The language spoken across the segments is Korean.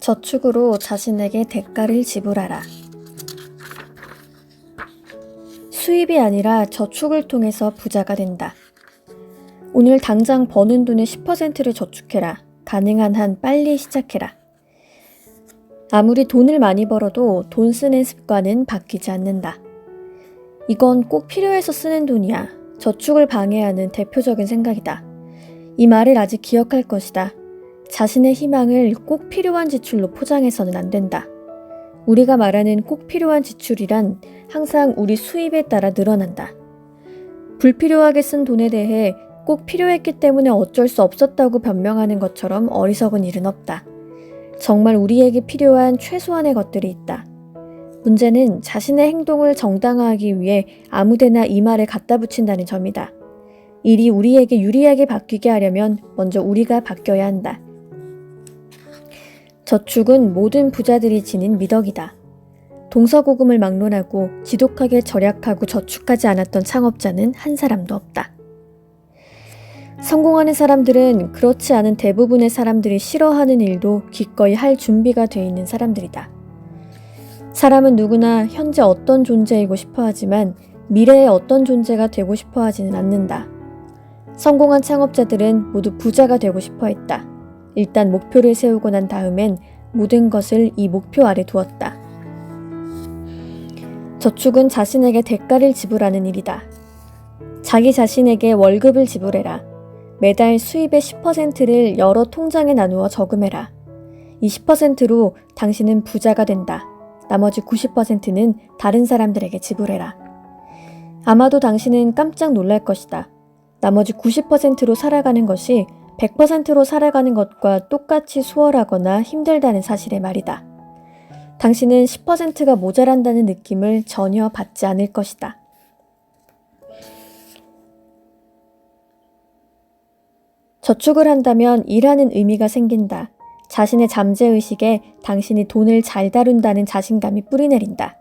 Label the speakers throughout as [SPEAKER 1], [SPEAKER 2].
[SPEAKER 1] 저축으로 자신에게 대가를 지불하라. 수입이 아니라 저축을 통해서 부자가 된다. 오늘 당장 버는 돈의 10%를 저축해라. 가능한 한 빨리 시작해라. 아무리 돈을 많이 벌어도 돈 쓰는 습관은 바뀌지 않는다. 이건 꼭 필요해서 쓰는 돈이야. 저축을 방해하는 대표적인 생각이다. 이 말을 아직 기억할 것이다. 자신의 희망을 꼭 필요한 지출로 포장해서는 안 된다. 우리가 말하는 꼭 필요한 지출이란 항상 우리 수입에 따라 늘어난다. 불필요하게 쓴 돈에 대해 꼭 필요했기 때문에 어쩔 수 없었다고 변명하는 것처럼 어리석은 일은 없다. 정말 우리에게 필요한 최소한의 것들이 있다. 문제는 자신의 행동을 정당화하기 위해 아무데나 이 말을 갖다 붙인다는 점이다. 일이 우리에게 유리하게 바뀌게 하려면 먼저 우리가 바뀌어야 한다. 저축은 모든 부자들이 지닌 미덕이다. 동서고금을 막론하고 지독하게 절약하고 저축하지 않았던 창업자는 한 사람도 없다. 성공하는 사람들은 그렇지 않은 대부분의 사람들이 싫어하는 일도 기꺼이 할 준비가 돼 있는 사람들이다. 사람은 누구나 현재 어떤 존재이고 싶어 하지만 미래의 어떤 존재가 되고 싶어 하지는 않는다. 성공한 창업자들은 모두 부자가 되고 싶어 했다. 일단 목표를 세우고 난 다음엔 모든 것을 이 목표 아래 두었다. 저축은 자신에게 대가를 지불하는 일이다. 자기 자신에게 월급을 지불해라. 매달 수입의 10%를 여러 통장에 나누어 저금해라. 이 10%로 당신은 부자가 된다. 나머지 90%는 다른 사람들에게 지불해라. 아마도 당신은 깜짝 놀랄 것이다. 나머지 90%로 살아가는 것이 100%로 살아가는 것과 똑같이 수월하거나 힘들다는 사실의 말이다. 당신은 10%가 모자란다는 느낌을 전혀 받지 않을 것이다. 저축을 한다면 일하는 의미가 생긴다. 자신의 잠재의식에 당신이 돈을 잘 다룬다는 자신감이 뿌리내린다.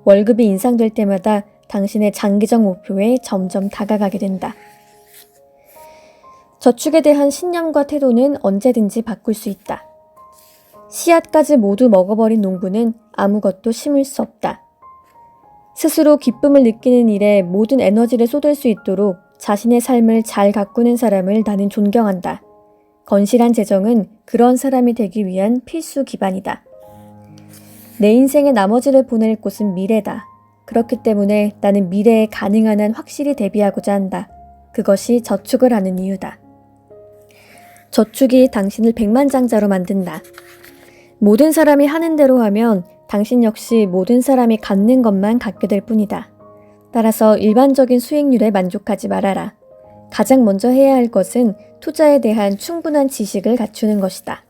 [SPEAKER 1] 월급이 인상될 때마다 당신의 장기적 목표에 점점 다가가게 된다. 저축에 대한 신념과 태도는 언제든지 바꿀 수 있다. 씨앗까지 모두 먹어버린 농부는 아무것도 심을 수 없다. 스스로 기쁨을 느끼는 일에 모든 에너지를 쏟을 수 있도록 자신의 삶을 잘 가꾸는 사람을 나는 존경한다. 건실한 재정은 그런 사람이 되기 위한 필수 기반이다. 내 인생의 나머지를 보낼 곳은 미래다. 그렇기 때문에 나는 미래에 가능한 한 확실히 대비하고자 한다. 그것이 저축을 하는 이유다. 저축이 당신을 백만장자로 만든다. 모든 사람이 하는 대로 하면 당신 역시 모든 사람이 갖는 것만 갖게 될 뿐이다. 따라서 일반적인 수익률에 만족하지 말아라. 가장 먼저 해야 할 것은 투자에 대한 충분한 지식을 갖추는 것이다.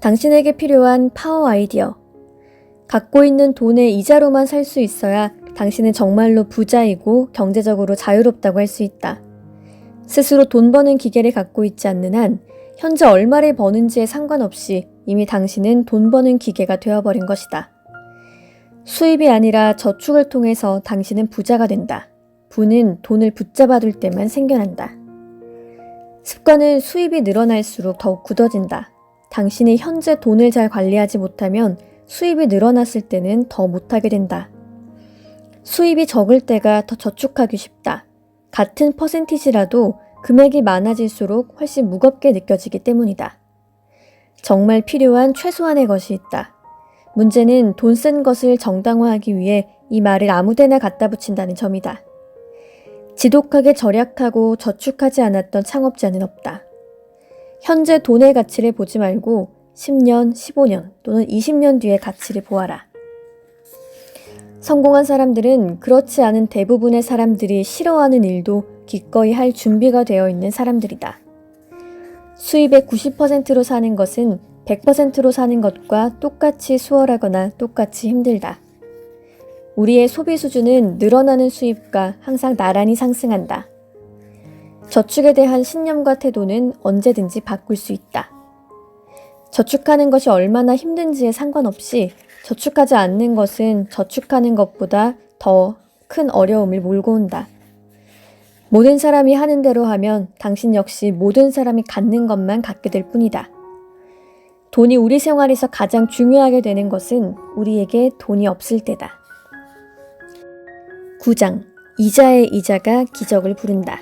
[SPEAKER 1] 당신에게 필요한 파워 아이디어. 갖고 있는 돈의 이자로만 살 수 있어야 당신은 정말로 부자이고 경제적으로 자유롭다고 할 수 있다. 스스로 돈 버는 기계를 갖고 있지 않는 한 현재 얼마를 버는지에 상관없이 이미 당신은 돈 버는 기계가 되어버린 것이다. 수입이 아니라 저축을 통해서 당신은 부자가 된다. 부는 돈을 붙잡아둘 때만 생겨난다. 습관은 수입이 늘어날수록 더욱 굳어진다. 당신이 현재 돈을 잘 관리하지 못하면 수입이 늘어났을 때는 더 못하게 된다. 수입이 적을 때가 더 저축하기 쉽다. 같은 퍼센티지라도 금액이 많아질수록 훨씬 무겁게 느껴지기 때문이다. 정말 필요한 최소한의 것이 있다. 문제는 돈 쓴 것을 정당화하기 위해 이 말을 아무데나 갖다 붙인다는 점이다. 지독하게 절약하고 저축하지 않았던 창업자는 없다. 현재 돈의 가치를 보지 말고 10년, 15년 또는 20년 뒤의 가치를 보아라. 성공한 사람들은 그렇지 않은 대부분의 사람들이 싫어하는 일도 기꺼이 할 준비가 되어 있는 사람들이다. 수입의 90%로 사는 것은 100%로 사는 것과 똑같이 수월하거나 똑같이 힘들다. 우리의 소비 수준은 늘어나는 수입과 항상 나란히 상승한다. 저축에 대한 신념과 태도는 언제든지 바꿀 수 있다. 저축하는 것이 얼마나 힘든지에 상관없이 저축하지 않는 것은 저축하는 것보다 더 큰 어려움을 몰고 온다. 모든 사람이 하는 대로 하면 당신 역시 모든 사람이 갖는 것만 갖게 될 뿐이다. 돈이 우리 생활에서 가장 중요하게 되는 것은 우리에게 돈이 없을 때다. 9장. 이자의 이자가 기적을 부른다.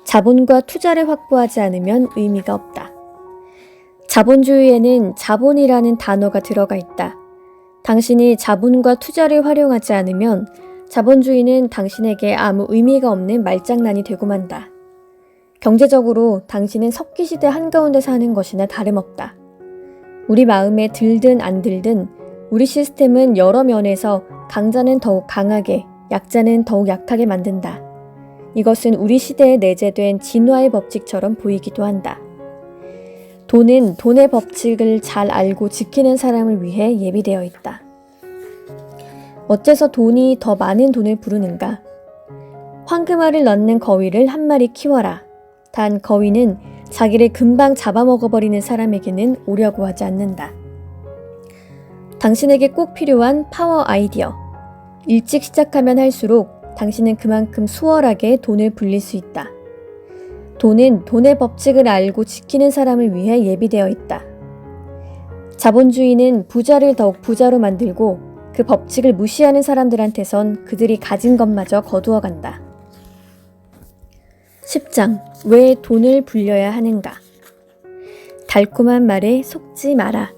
[SPEAKER 1] 자본과 투자를 확보하지 않으면 의미가 없다. 자본주의에는 자본이라는 단어가 들어가 있다. 당신이 자본과 투자를 활용하지 않으면 자본주의는 당신에게 아무 의미가 없는 말장난이 되고 만다. 경제적으로 당신은 석기시대 한가운데 사는 것이나 다름없다. 우리 마음에 들든 안 들든 우리 시스템은 여러 면에서 강자는 더욱 강하게, 약자는 더욱 약하게 만든다. 이것은 우리 시대에 내재된 진화의 법칙처럼 보이기도 한다. 돈은 돈의 법칙을 잘 알고 지키는 사람을 위해 예비되어 있다. 어째서 돈이 더 많은 돈을 부르는가? 황금알을 낳는 거위를 한 마리 키워라. 단 거위는 자기를 금방 잡아먹어버리는 사람에게는 오려고 하지 않는다. 당신에게 꼭 필요한 파워 아이디어. 일찍 시작하면 할수록 당신은 그만큼 수월하게 돈을 불릴 수 있다. 돈은 돈의 법칙을 알고 지키는 사람을 위해 예비되어 있다. 자본주의는 부자를 더욱 부자로 만들고 그 법칙을 무시하는 사람들한테선 그들이 가진 것마저 거두어간다. 10장. 왜 돈을 불려야 하는가? 달콤한 말에 속지 마라.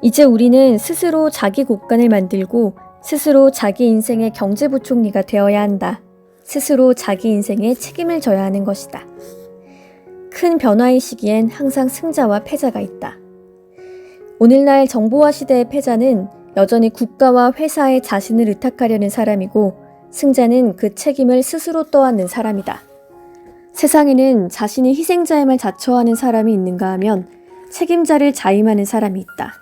[SPEAKER 1] 이제 우리는 스스로 자기 곳간을 만들고 스스로 자기 인생의 경제부총리가 되어야 한다. 스스로 자기 인생에 책임을 져야 하는 것이다. 큰 변화의 시기엔 항상 승자와 패자가 있다. 오늘날 정보화 시대의 패자는 여전히 국가와 회사에 자신을 의탁하려는 사람이고 승자는 그 책임을 스스로 떠안는 사람이다. 세상에는 자신이 희생자임을 자처하는 사람이 있는가 하면 책임자를 자임하는 사람이 있다.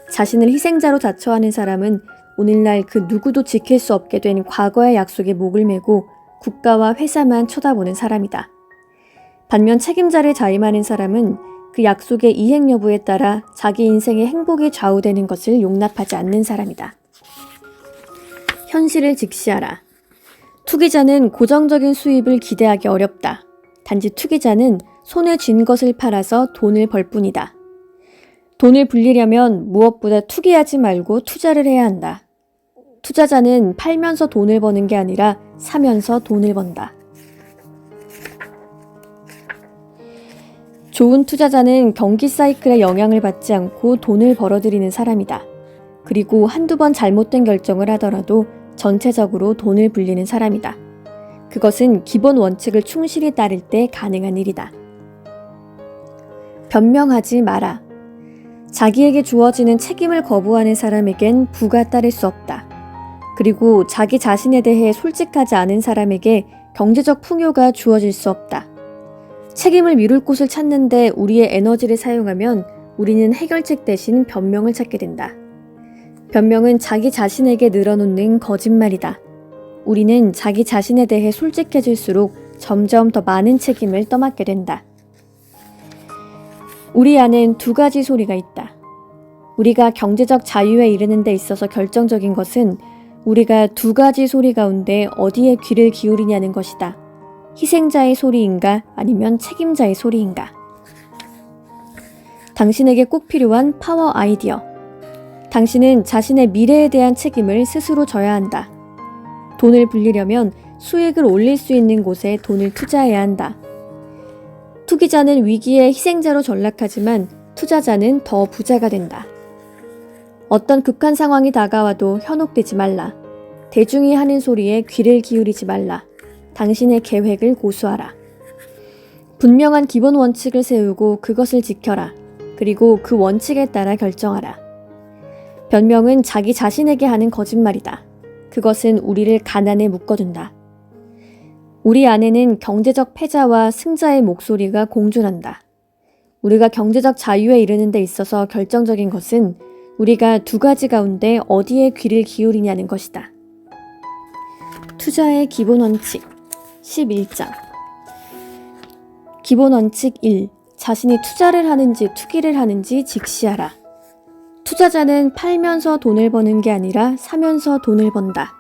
[SPEAKER 1] 자신을 희생자로 자처하는 사람은 오늘날 그 누구도 지킬 수 없게 된 과거의 약속에 목을 메고 국가와 회사만 쳐다보는 사람이다. 반면 책임자를 자임하는 사람은 그 약속의 이행 여부에 따라 자기 인생의 행복이 좌우되는 것을 용납하지 않는 사람이다. 현실을 직시하라. 투기자는 고정적인 수입을 기대하기 어렵다. 단지 투기자는 손에 쥔 것을 팔아서 돈을 벌 뿐이다. 돈을 불리려면 무엇보다 투기하지 말고 투자를 해야 한다. 투자자는 팔면서 돈을 버는 게 아니라 사면서 돈을 번다. 좋은 투자자는 경기 사이클에 영향을 받지 않고 돈을 벌어들이는 사람이다. 그리고 한두 번 잘못된 결정을 하더라도 전체적으로 돈을 불리는 사람이다. 그것은 기본 원칙을 충실히 따를 때 가능한 일이다. 변명하지 마라. 자기에게 주어지는 책임을 거부하는 사람에겐 부가 따를 수 없다. 그리고 자기 자신에 대해 솔직하지 않은 사람에게 경제적 풍요가 주어질 수 없다. 책임을 미룰 곳을 찾는데 우리의 에너지를 사용하면 우리는 해결책 대신 변명을 찾게 된다. 변명은 자기 자신에게 늘어놓는 거짓말이다. 우리는 자기 자신에 대해 솔직해질수록 점점 더 많은 책임을 떠맡게 된다. 우리 안엔 두 가지 소리가 있다. 우리가 경제적 자유에 이르는 데 있어서 결정적인 것은 우리가 두 가지 소리 가운데 어디에 귀를 기울이냐는 것이다. 희생자의 소리인가 아니면 책임자의 소리인가? 당신에게 꼭 필요한 파워 아이디어. 당신은 자신의 미래에 대한 책임을 스스로 져야 한다. 돈을 불리려면 수익을 올릴 수 있는 곳에 돈을 투자해야 한다. 투기자는 위기의 희생자로 전락하지만 투자자는 더 부자가 된다. 어떤 극한 상황이 다가와도 현혹되지 말라. 대중이 하는 소리에 귀를 기울이지 말라. 당신의 계획을 고수하라. 분명한 기본 원칙을 세우고 그것을 지켜라. 그리고 그 원칙에 따라 결정하라. 변명은 자기 자신에게 하는 거짓말이다. 그것은 우리를 가난에 묶어둔다. 우리 안에는 경제적 패자와 승자의 목소리가 공존한다. 우리가 경제적 자유에 이르는 데 있어서 결정적인 것은 우리가 두 가지 가운데 어디에 귀를 기울이냐는 것이다. 투자의 기본 원칙 11장. 기본 원칙 1. 자신이 투자를 하는지 투기를 하는지 직시하라. 투자자는 팔면서 돈을 버는 게 아니라 사면서 돈을 번다.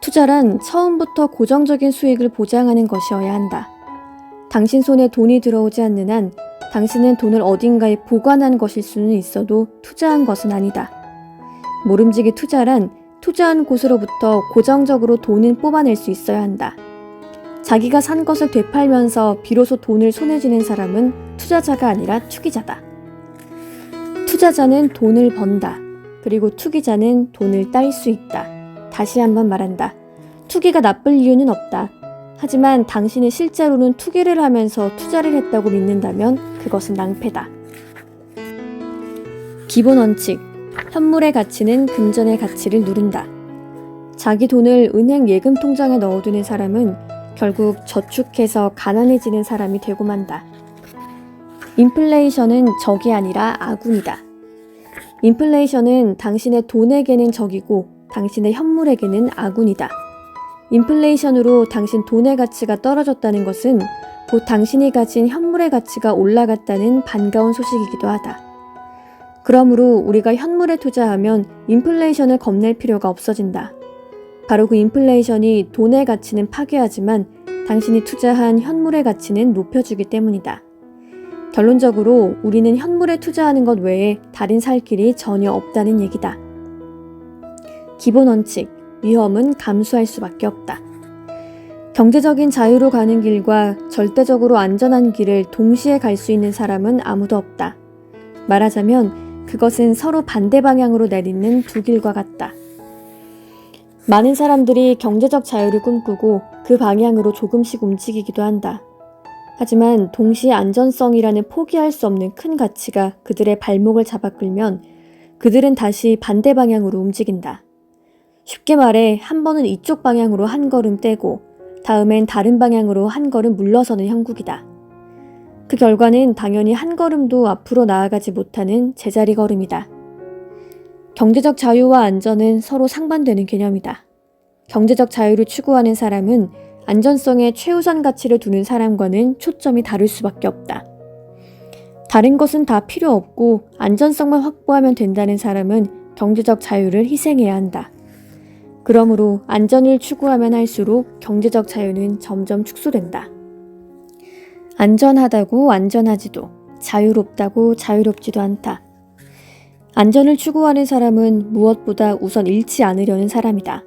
[SPEAKER 1] 투자란 처음부터 고정적인 수익을 보장하는 것이어야 한다. 당신 손에 돈이 들어오지 않는 한 당신은 돈을 어딘가에 보관한 것일 수는 있어도 투자한 것은 아니다. 모름지기 투자란 투자한 곳으로부터 고정적으로 돈을 뽑아낼 수 있어야 한다. 자기가 산 것을 되팔면서 비로소 돈을 손에 쥐는 사람은 투자자가 아니라 투기자다. 투자자는 돈을 번다. 그리고 투기자는 돈을 딸 수 있다. 다시 한번 말한다. 투기가 나쁠 이유는 없다. 하지만 당신이 실제로는 투기를 하면서 투자를 했다고 믿는다면 그것은 낭패다. 기본 원칙. 현물의 가치는 금전의 가치를 누른다. 자기 돈을 은행 예금 통장에 넣어두는 사람은 결국 저축해서 가난해지는 사람이 되고 만다. 인플레이션은 적이 아니라 아군이다. 인플레이션은 당신의 돈에게는 적이고 당신의 현물에게는 아군이다. 인플레이션으로 당신 돈의 가치가 떨어졌다는 것은 곧 당신이 가진 현물의 가치가 올라갔다는 반가운 소식이기도 하다. 그러므로 우리가 현물에 투자하면 인플레이션을 겁낼 필요가 없어진다. 바로 그 인플레이션이 돈의 가치는 파괴하지만 당신이 투자한 현물의 가치는 높여주기 때문이다. 결론적으로 우리는 현물에 투자하는 것 외에 다른 살 길이 전혀 없다는 얘기다. 기본 원칙, 위험은 감수할 수밖에 없다. 경제적인 자유로 가는 길과 절대적으로 안전한 길을 동시에 갈 수 있는 사람은 아무도 없다. 말하자면 그것은 서로 반대 방향으로 내딛는 두 길과 같다. 많은 사람들이 경제적 자유를 꿈꾸고 그 방향으로 조금씩 움직이기도 한다. 하지만 동시에 안전성이라는 포기할 수 없는 큰 가치가 그들의 발목을 잡아끌면 그들은 다시 반대 방향으로 움직인다. 쉽게 말해 한 번은 이쪽 방향으로 한 걸음 떼고 다음엔 다른 방향으로 한 걸음 물러서는 형국이다. 그 결과는 당연히 한 걸음도 앞으로 나아가지 못하는 제자리 걸음이다. 경제적 자유와 안전은 서로 상반되는 개념이다. 경제적 자유를 추구하는 사람은 안전성에 최우선 가치를 두는 사람과는 초점이 다를 수밖에 없다. 다른 것은 다 필요 없고 안전성만 확보하면 된다는 사람은 경제적 자유를 희생해야 한다. 그러므로 안전을 추구하면 할수록 경제적 자유는 점점 축소된다. 안전하다고 안전하지도, 자유롭다고 자유롭지도 않다. 안전을 추구하는 사람은 무엇보다 우선 잃지 않으려는 사람이다.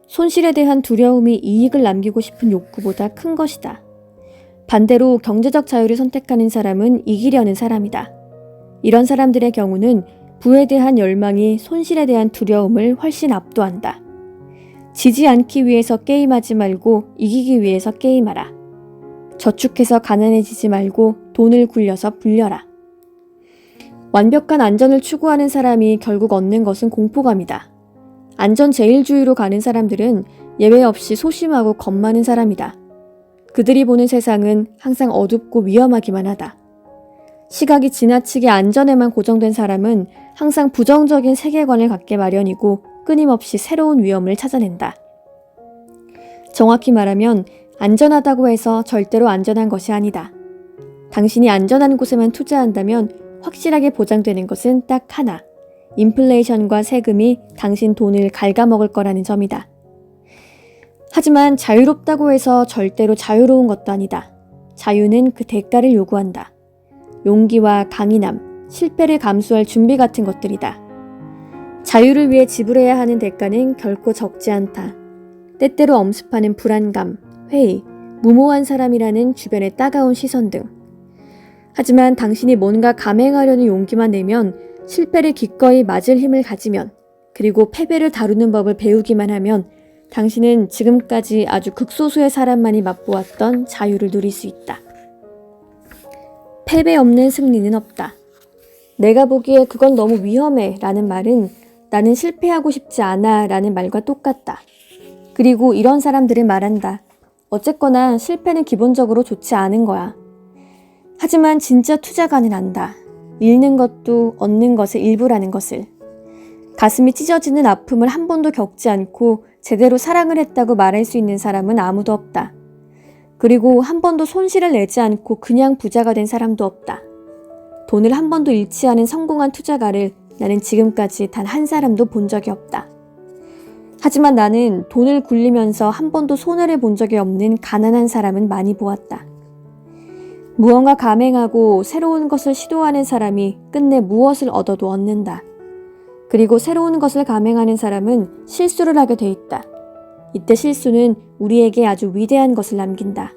[SPEAKER 1] 손실에 대한 두려움이 이익을 남기고 싶은 욕구보다 큰 것이다. 반대로 경제적 자유를 선택하는 사람은 이기려는 사람이다. 이런 사람들의 경우는 부에 대한 열망이 손실에 대한 두려움을 훨씬 압도한다. 지지 않기 위해서 게임하지 말고 이기기 위해서 게임하라. 저축해서 가난해지지 말고 돈을 굴려서 불려라. 완벽한 안전을 추구하는 사람이 결국 얻는 것은 공포감이다. 안전제일주의로 가는 사람들은 예외 없이 소심하고 겁 많은 사람이다. 그들이 보는 세상은 항상 어둡고 위험하기만 하다. 시각이 지나치게 안전에만 고정된 사람은 항상 부정적인 세계관을 갖게 마련이고 끊임없이 새로운 위험을 찾아낸다. 정확히 말하면 안전하다고 해서 절대로 안전한 것이 아니다. 당신이 안전한 곳에만 투자한다면 확실하게 보장되는 것은 딱 하나. 인플레이션과 세금이 당신 돈을 갉아먹을 거라는 점이다. 하지만 자유롭다고 해서 절대로 자유로운 것도 아니다. 자유는 그 대가를 요구한다. 용기와 강인함, 실패를 감수할 준비 같은 것들이다. 자유를 위해 지불해야 하는 대가는 결코 적지 않다. 때때로 엄습하는 불안감, 회의, 무모한 사람이라는 주변의 따가운 시선 등. 하지만 당신이 뭔가 감행하려는 용기만 내면, 실패를 기꺼이 맞을 힘을 가지면, 그리고 패배를 다루는 법을 배우기만 하면 당신은 지금까지 아주 극소수의 사람만이 맛보았던 자유를 누릴 수 있다. 패배 없는 승리는 없다. 내가 보기에 그건 너무 위험해 라는 말은 나는 실패하고 싶지 않아 라는 말과 똑같다. 그리고 이런 사람들은 말한다. 어쨌거나 실패는 기본적으로 좋지 않은 거야. 하지만 진짜 투자가는 안다. 잃는 것도 얻는 것의 일부라는 것을. 가슴이 찢어지는 아픔을 한 번도 겪지 않고 제대로 사랑을 했다고 말할 수 있는 사람은 아무도 없다. 그리고 한 번도 손실을 내지 않고 그냥 부자가 된 사람도 없다. 돈을 한 번도 잃지 않은 성공한 투자가를 나는 지금까지 단 한 사람도 본 적이 없다. 하지만 나는 돈을 굴리면서 한 번도 손해를 본 적이 없는 가난한 사람은 많이 보았다. 무언가 감행하고 새로운 것을 시도하는 사람이 끝내 무엇을 얻어도 얻는다. 그리고 새로운 것을 감행하는 사람은 실수를 하게 돼 있다. 이때 실수는 우리에게 아주 위대한 것을 남긴다.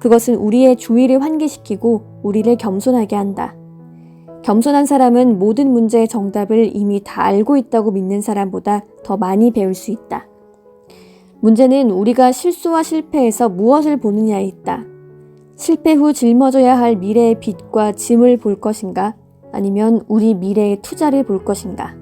[SPEAKER 1] 그것은 우리의 주의를 환기시키고 우리를 겸손하게 한다. 겸손한 사람은 모든 문제의 정답을 이미 다 알고 있다고 믿는 사람보다 더 많이 배울 수 있다. 문제는 우리가 실수와 실패에서 무엇을 보느냐에 있다. 실패 후 짊어져야 할 미래의 빚과 짐을 볼 것인가? 아니면 우리 미래의 투자를 볼 것인가?